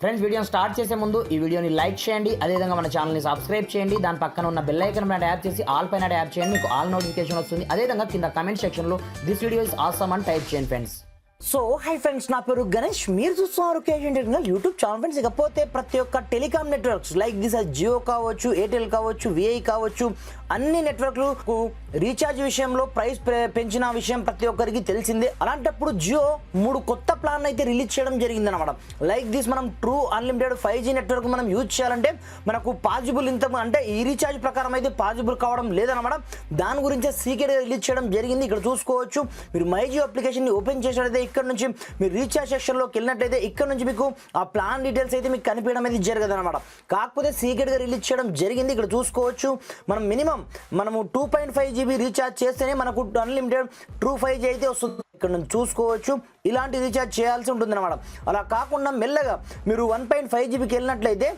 Friends వీడియోని start చేసే ముందు ఈ వీడియోని లైక్ చేయండి, అదేవిధంగా మన ఛానల్ని సబ్స్క్రైబ్ చేయండి. దాని పక్కన ఉన్న బెల్ ఐకాన్ పైన ట్యాప్ చేసి ఆల్ పైన ట్యాప్ చేయండి, మీకు ఆల్ నోటిఫికేషన్ వస్తుంది. అదేవిధంగా కింద కమెంట్ సెక్షన్లో దిస్ వీడియో ఇస్ ఆసమ్ అని టైప్ చేయండి ఫ్రెండ్స్. సో హై ఫ్రెండ్స్, నా పేరు గణేష్, మీరు చూస్తున్నారు KG technical YouTube channel. Friends ఇకపోతే ప్రతి ఒక్క telecom networks like this Jio కావచ్చు, ఎయిర్టెల్ కావచ్చు, విఐ కావచ్చు, అన్ని నెట్వర్క్లకు రీఛార్జ్ విషయంలో ప్రైస్ పెంచిన విషయం ప్రతి ఒక్కరికి తెలిసిందే. అలాంటప్పుడు జియో 3 కొత్త ప్లాన్ అయితే రిలీజ్ చేయడం జరిగింది అనమాట. లైక్ దిస్ మనం ట్రూ అన్లిమిటెడ్ 5G నెట్వర్క్ మనం యూజ్ చేయాలంటే మనకు పాజిబుల్ ఇంత అంటే ఈ రీఛార్జ్ ప్రకారం అయితే పాజిబుల్ కావడం లేదనమాట. దాని గురించి సీక్రెట్ రిలీజ్ చేయడం జరిగింది. ఇక్కడ చూసుకోవచ్చు, మీరు మై జియో అప్లికేషన్ ఓపెన్ చేసినట్లయితే ఇక్కడ నుంచి మీరు రీఛార్జ్ సెక్షన్లోకి వెళ్ళినట్లయితే ఇక్కడ నుంచి మీకు ఆ ప్లాన్ డీటెయిల్స్ అయితే మీకు కనిపించడం అయితే జరగదు అనమాట. కాకపోతే సీక్రెట్గా రిలీజ్ చేయడం జరిగింది. ఇక్కడ చూసుకోవచ్చు, మనము 2.5 GB రీఛార్జ్ చేస్తేనే మనకు అన్లిమిటెడ్ ట్రూ 5G అయితే వస్తుంది. ఇక్కడ నుంచి చూసుకోవచ్చు, ఇలాంటి రీఛార్జ్ చేయాల్సి ఉంటుంది అనమాట. అలా కాకుండా మెల్లగా మీరు 1.5 GBకి వెళ్ళినట్లయితే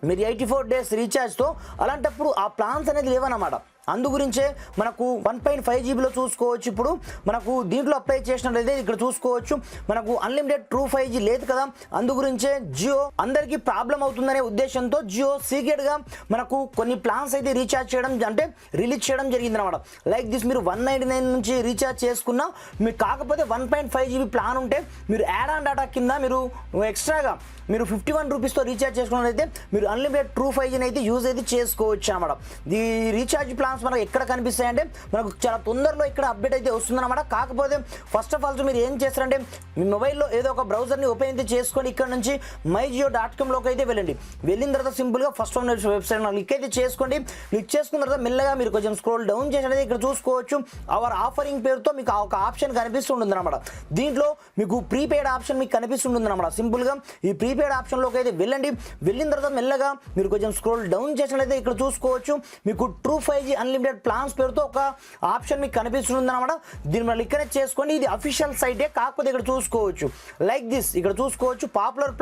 మీరు 84 days రీఛార్జ్తో అలాంటప్పుడు ఆ ప్లాన్స్ అనేది లేవన్నమాట. అందు గురించే మనకు 1.5 GBలో చూసుకోవచ్చు. ఇప్పుడు మనకు దీంట్లో అప్లై చేసినట్లయితే ఇక్కడ చూసుకోవచ్చు మనకు అన్లిమిటెడ్ ట్రూ 5G లేదు కదా. అందు గురించే జియో అందరికీ ప్రాబ్లం అవుతుందనే ఉద్దేశంతో జియో సీక్రెట్గా మనకు కొన్ని ప్లాన్స్ అయితే రీఛార్జ్ చేయడం అంటే రిలీజ్ చేయడం జరిగింది అనమాట. లైక్ దిస్ మీరు 199 నుంచి రీఛార్జ్ చేసుకున్నా మీకు కాకపోతే 1.5 GB ప్లాన్ ఉంటే మీరు యాడ్ ఆన్ డేటా కింద మీరు ఎక్స్ట్రాగా మీరు 51 రూపీస్తో రీఛార్జ్ చేసుకున్నట్లయితే మీరు అన్లిమిటెడ్ ట్రూ 5Gని అయితే యూజ్ అయితే చేసుకోవచ్చు అనమాట. ఈ రీఛార్జ్ ప్లాన్స్ మనకు ఎక్కడ కనిపిస్తాయంటే మనకు చాలా తొందరలో ఇక్కడ అప్డేట్ అయితే వస్తుందన్నమాట. కాకపోతే ఫస్ట్ ఆఫ్ ఆల్ మీరు ఏం చేస్తారంటే మీ మొబైల్లో ఏదో ఒక బ్రౌజర్ని ఓపెన్ అయితే చేసుకొని ఇక్కడ నుంచి myjio.comలోకి అయితే వెళ్ళండి. వెళ్ళిన తర్వాత సింపుల్గా ఫస్ట్ వెబ్సైట్ క్లిక్ అయితే చేసుకోండి. క్లిక్ చేసుకున్న తర్వాత మెల్లగా మీరు కొంచెం స్క్రోల్ డౌన్ చేసినట్లయితే ఇక్కడ చూసుకోవచ్చు అవర్ ఆఫరింగ్ పేరుతో మీకు ఒక ఆప్షన్ కనిపిస్తుంటుంది అనమాట. దీంట్లో మీకు ప్రీపెయిడ్ ఆప్షన్ మీకు కనిపిస్తుంటుంది అనమాట. సింపుల్గా ఈ ప్రీపెయిడ్ ఆప్షన్లోకి అయితే వెళ్ళండి. వెళ్ళిన తర్వాత మెల్లగా మీరు కొంచెం స్క్రోల్ డౌన్ చేసినట్లయితే ఇక్కడ చూసుకోవచ్చు మీకు ట్రూ 5G అన్లిమిటెడ్ ప్లాన్స్ పేరుతో ఒక ఆప్షన్ మీకు కనిపిస్తుంది అనమాట. దీని మీద క్లిక్ చేసుకోండి. ఇది అఫీషియల్ సైటే, కాకపోతే ఇక్కడ చూసుకోవచ్చు లైక్ దిస్ ఇక్కడ చూసుకోవచ్చు పాపులర్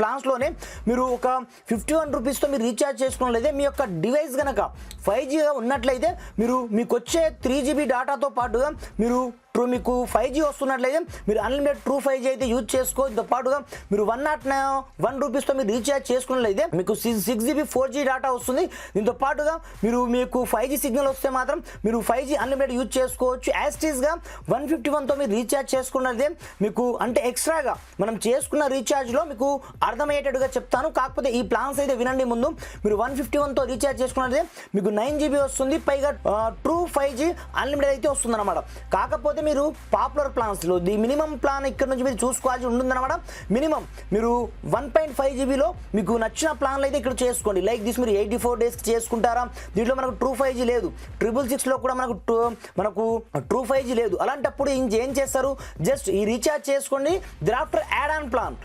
ప్లాన్స్లోనే మీరు ఒక 51 రూపీస్తో మీరు రీఛార్జ్ చేసుకున్నట్లయితే మీ యొక్క డివైస్ కనుక 5Gగా ఉన్నట్లయితే మీకు వచ్చే 3 GB డాటాతో పాటుగా మీకు 5G వస్తున్నట్లయితే మీరు అన్లిమిటెడ్ ట్రూ 5G అయితే యూజ్ చేసుకోవచ్చు. పాటుగా మీరు 101 రూపీస్తో మీరు రీఛార్జ్ చేసుకున్నట్లయితే మీకు 6 GB 4G డాటా వస్తుంది. దీంతో పాటుగా మీకు 5G సిగ్నల్ వస్తే మాత్రం మీరు 5G అన్లిమిటెడ్ యూజ్ చేసుకోవచ్చు. యాస్టీస్గా 151తో మీరు రీఛార్జ్ చేసుకున్నట్లయితే మీకు అంటే ఎక్స్ట్రాగా మనం చేసుకున్న రీఛార్జ్లో మీకు అర్థమయ్యేటట్టుగా చెప్తాను. కాకపోతే ఈ ప్లాన్స్ అయితే వినండి. ముందు మీరు 151తో రీఛార్జ్ చేసుకున్నట్లయితే మీకు 9 GB వస్తుంది, పైగా ట్రూ 5G అన్లిమిటెడ్ అయితే వస్తుంది అనమాట. కాకపోతే మీరు పాపులర్ ప్లాన్స్లో ది మినిమం ప్లాన్ ఇక్కడ నుంచి మీరు చూసుకోవాల్సి ఉంటుందన్నమాట. మినిమం మీరు 1.5 GBలో మీకు నచ్చిన ప్లాన్లు అయితే ఇక్కడ చేసుకోండి. లైక్ దిస్ మీరు 84 days చేసుకుంటారా, దీంట్లో మనకు ట్రూ 5G లేదు, 666లో కూడా మనకు ట్రూ 5G లేదు. అలాంటప్పుడు ఏం చేస్తారు, జస్ట్ ఈ రీఛార్జ్ చేసుకోండి. దిరాఫ్టర్ యాడ్ ఆన్ ప్లాన్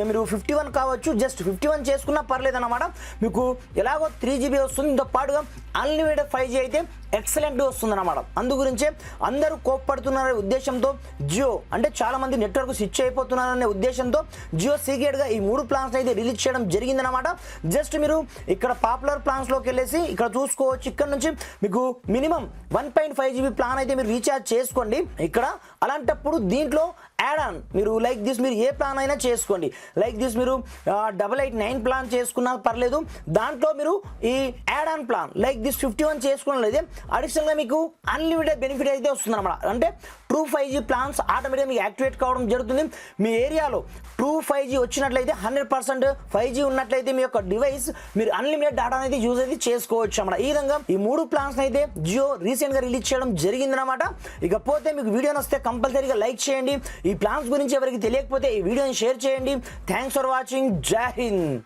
మీరు 51 కావచ్చు, జస్ట్ 51 చేసుకున్నా పర్లేదు అనమాట. మీకు ఎలాగో 3 GB వస్తుంది, దీంతో పాటుగా అన్లిమిటెడ్ 5G అయితే ఎక్సలెంట్గా వస్తుంది అనమాట. అందు గురించే అందరూ కోప్పడుతున్నారనే ఉద్దేశంతో జియో అంటే చాలా మంది నెట్వర్క్ స్విచ్ అయిపోతున్నారనే ఉద్దేశంతో జియో సీక్రెట్గా ఈ 3 ప్లాన్స్ అయితే రిలీజ్ చేయడం జరిగిందనమాట. జస్ట్ మీరు ఇక్కడ పాపులర్ ప్లాన్స్లోకి వెళ్ళేసి ఇక్కడ చూసుకోవచ్చు. ఇక్కడ నుంచి మీకు మినిమం 1.5 GB ప్లాన్ అయితే మీరు రీఛార్జ్ చేసుకోండి ఇక్కడ. అలాంటప్పుడు దీంట్లో యాడ్ ఆన్ మీరు లైక్ దిస్ మీరు ఏ ప్లాన్ అయినా చేసుకోండి. లైక్ దిస్ మీరు 889 ప్లాన్ చేసుకున్నా పర్లేదు. దాంట్లో మీరు ఈ add on plan like this 51 చేసుకున్నట్లయితే అడిషనల్గా మీకు అన్లిమిటెడ్ బెనిఫిట్ అయితే వస్తుంది అనమాట. అంటే ట్రూ 5G ప్లాన్స్ ఆటోమేటిక్గా మీకు యాక్టివేట్ కావడం జరుగుతుంది. మీ ఏరియాలో ట్రూ 5G వచ్చినట్లయితే 100% 5G ఉన్నట్లయితే మీ యొక్క డివైస్ మీరు అన్లిమిటెడ్ డేటా అనేది యూజ్ అయితే చేసుకోవచ్చు అన్నమాట. ఈ విధంగా ఈ 3 ప్లాన్స్ అయితే జియో రీసెంట్గా రిలీజ్ చేయడం జరిగిందనమాట. ఇకపోతే మీకు వీడియో నచ్చితే కంపల్సరీగా లైక్ చేయండి. ఈ ప్లాన్స్ గురించి ఎవరికి తెలియకపోతే ఈ వీడియోని షేర్ చేయండి. Thanks for watching. జై హింద్.